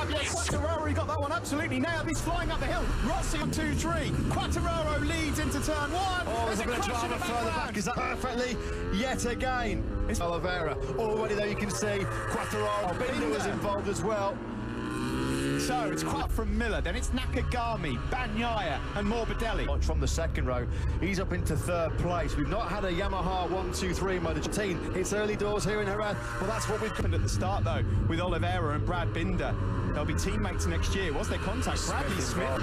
Fabio Quartararo, he got that one absolutely nailed. He's flying up the hill. Rossi on 2-3. Quartararo leads into turn 1. Oh, there's a bit of drama further back. Is that perfectly yet again? It's Oliveira. Already though you can see Quartararo. Binder was involved as well. So it's quite from Miller, then it's Nakagami, Bagnaia and Morbidelli. From the second row, he's up into third place. We've not had a Yamaha 1-2-3 Moto team. It's early doors here in Jerez. Well, that's what we've happened at the start though, with Oliveira and Brad Binder. They'll be teammates next year. What's their contact? Bradley Smith.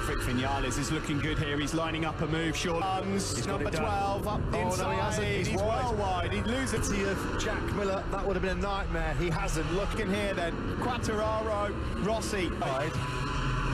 Maverick Vinales is looking good here. He's lining up a move. Short runs. Number 12 up the inside. No, he hasn't. He's well wide. He'd lose it to Jack Miller. That would have been a nightmare. He hasn't. Looking here then. Quartararo, Rossi.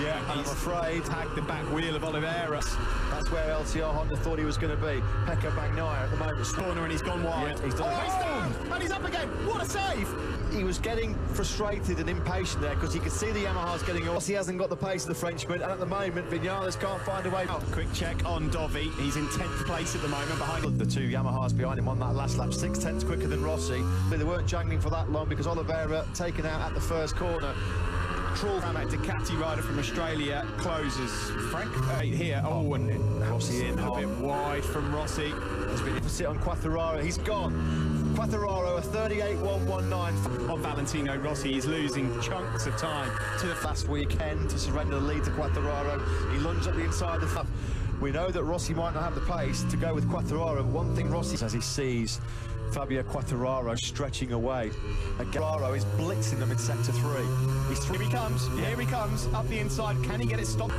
Yeah, I'm afraid. Tagged the back wheel of Oliveira. That's where LTR Honda thought he was going to be. Pekka Bagnaia at the moment. Corner and he's gone wide. Yeah, he's done he's down! And he's up again. What a save! He was getting frustrated and impatient there because you could see the Yamaha's getting off. He hasn't got the pace of the Frenchman, and at the moment, Vinales can't find a way. Quick check on Dovi. He's in 10th place at the moment behind the two Yamahas behind him on that last lap. 6/10 quicker than Rossi. But they weren't jangling for that long because Oliveira taken out at the first corner. That Ducati rider from Australia closes. Frank here. Oh, and Rossi in a bit wide from Rossi. Has been to sit on Quartararo. He's gone. Quartararo, a 38.119 on Valentino Rossi. He's losing chunks of time to the last weekend to surrender the lead to Quartararo. He lunged up the inside of the flap. We know that Rossi might not have the pace to go with Quartararo. One thing Rossi says, he sees Fabio Quartararo stretching away. Quartararo is blitzing them in sector 3. Here he comes. Yeah. Here he comes up the inside. Can he get it stopped?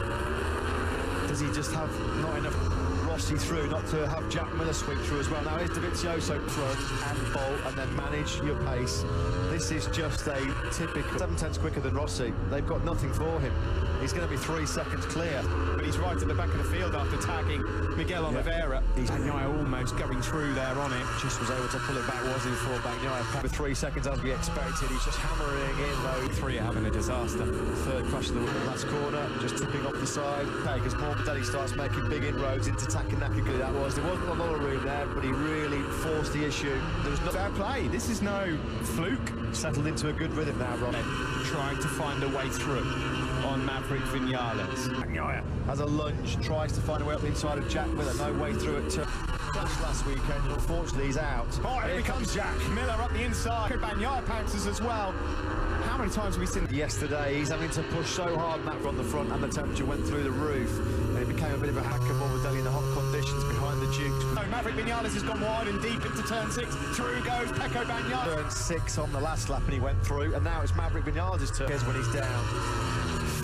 Does he just have not enough Rossi through, not to have Jack Miller sweep through as well? Now here's Dovizioso, front and bolt, and then manage your pace. This is just a typical 7/10 quicker than Rossi. They've got nothing for him. He's going to be 3 seconds clear. But he's right at the back of the field after tagging Miguel Oliveira. Bagnaia almost going through there on it. Just was able to pull it back, wasn't he, for Bagnaia? With 3 seconds as we expected. He's just hammering in though. 3 are having a disaster. Third crash of the last corner, just tipping off the side. Okay, as Morbidelli starts making big inroads into attacking Nakagami. There wasn't a lot of room there, but he really forced the issue. There was no fair play. This is no fluke. Settled into a good rhythm now, Rob. Trying to find a way through on Maverick Vinales. Bagnaia has a lunge, tries to find a way up the inside of Jack Miller. No way through it to Flash last weekend. Unfortunately, he's out. Oh, here comes Jack Miller up the inside. Bagnaia pounces as well. How many times have we seen yesterday? He's having to push so hard back on the front, and the temperature went through the roof, and it became a bit of a hack of Morbidelli in the hot conditions behind the Dukes. No, Maverick Vinales has gone wide and deep into turn 6. Through goes Pecco Bagnaia. Turn 6 on the last lap, and he went through, and now it's Maverick Vinales' turn. Here's when he's down.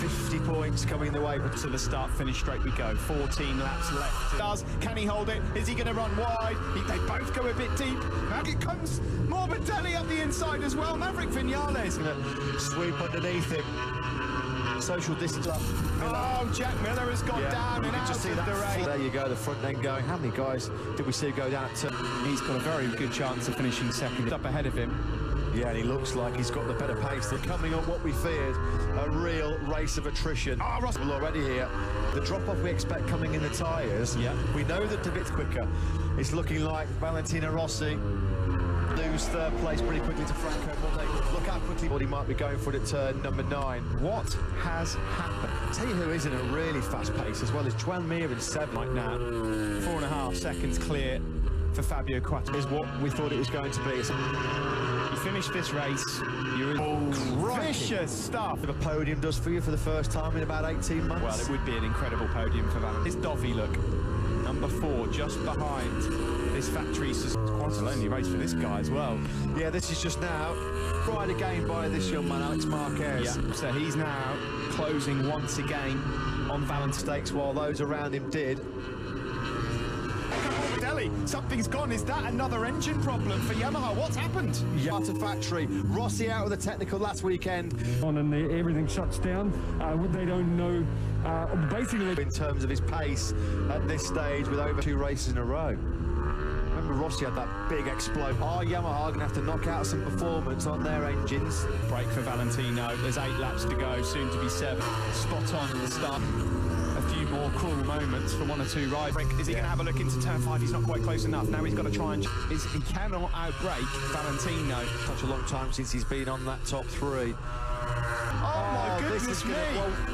50 points coming the way, but to the start-finish straight we go. 14 laps left. Can he hold it? Is he going to run wide? They both go a bit deep. Back it comes Morbidelli up the inside as well. Maverick Vinales going to sweep underneath him. Social distance up. Oh, Jack Miller has gone down and out of the race. There you go, the front end going. How many guys did we see go down at turn? He's got a very good chance of finishing second. Up ahead of him. Yeah, and he looks like he's got the better pace. They're coming on what we feared, a real race of attrition. Oh, Russell already here. The drop-off we expect coming in the tyres. Yeah. We know that a bit quicker. It's looking like Valentino Rossi lose third place pretty quickly to Franco Moto. Look how quickly he might be going for it at turn number 9. What has happened? I'll tell you who is in a really fast pace as well as Juan Mir in 7 right now. 4.5 seconds clear for Fabio Quartararo is what we thought it was going to be. You finish this race, you're in vicious stuff. If a podium does for you for the first time in about 18 months. Well, it would be an incredible podium for Valentino. This Dovi look, number 4, just behind this factory. It's quite a lonely race for this guy as well. Yeah, this is just now tried again by this young man, Alex Marquez. Yeah, so he's now closing once again on Valentino stakes while those around him did. Something's gone. Is that another engine problem for Yamaha? What's happened? Yamaha factory. Rossi out of the technical last weekend. And everything shuts down. They don't know, basically. In terms of his pace at this stage with over 2 races in a row. Remember Rossi had that big explode. Are Yamaha going to have to knock out some performance on their engines? Break for Valentino. There's 8 laps to go, soon to be 7. Spot on at the start. A few more cool moments for 1 or 2 rides. Is he going to have a look into turn 5? He's not quite close enough. Now he's got to try and... He cannot outbrake Valentino. Such a long time since he's been on that top 3. Goodness me.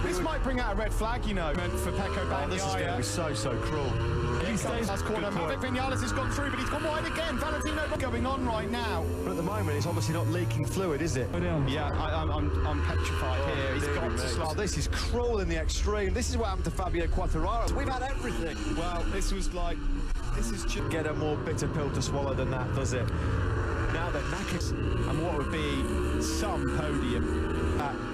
This might bring out a red flag, you know, for Pecco Bagnaia. This is going to be so cruel. He stays last corner. Maverick Vinales has gone through, but he's gone wide again. Valentino going on right now. But at the moment, it's obviously not leaking fluid, is it? Yeah, I'm petrified here. He's got to slow. Oh, this is cruel in the extreme. This is what happened to Fabio Quartararo. We've had everything. Well, this is just get a more bitter pill to swallow than that, does it? Now that Naik, and what would be some podium.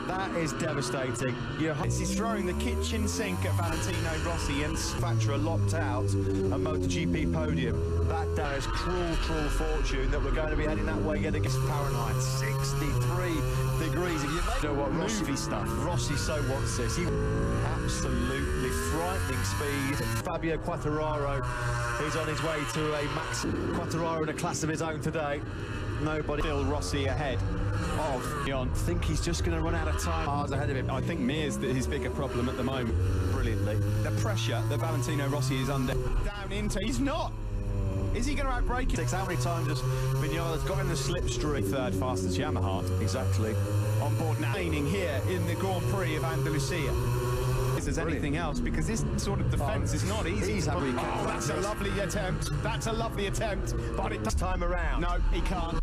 That is devastating. He's throwing the kitchen sink at Valentino Rossi and Factory locked out a MotoGP podium. That day is cruel fortune that we're going to be heading that way yet against Fahrenheit. 63 degrees. If you know what movie stuff. Rossi so wants this. He absolutely frightening speed. Fabio Quartararo is on his way to a max. Quartararo in a class of his own today. Nobody. Still Rossi ahead of Leon. I think he's just going to run out of time. Cars ahead of him. I think Mir's his bigger problem at the moment. Brilliantly. The pressure that Valentino Rossi is under. Down into. He's not. Is he going to outbrake it? How many times has Vinales got in the slipstream? Third fastest Yamaha. Exactly. On board now. Training here in the Grand Prix of Andalucia. If there's anything else, because this sort of defence is not easy. That's a lovely attempt. That's a lovely attempt. But it does time around. No, he can't.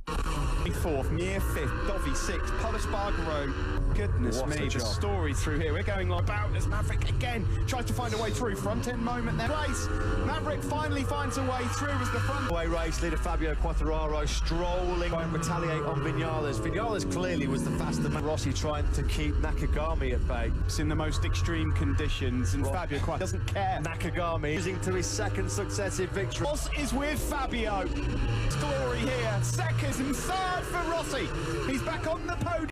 Fourth, Mir fifth, Dovi sixth, Polis Bargaro. Goodness me, the story through here. We're going like about as Maverick again tries to find a way through. Front end moment there. Race. Maverick finally finds a way through as the front away race leader Fabio Quartararo strolling and retaliate on Vinales. Vinales clearly was the faster man. Rossi trying to keep Nakagami at bay. It's in the most extreme conditions, and Fabio Quartararo doesn't care. Nakagami losing to his second successive victory. Ross is with Fabio. Glory here. Second and third for Rossi. He's back on the podium.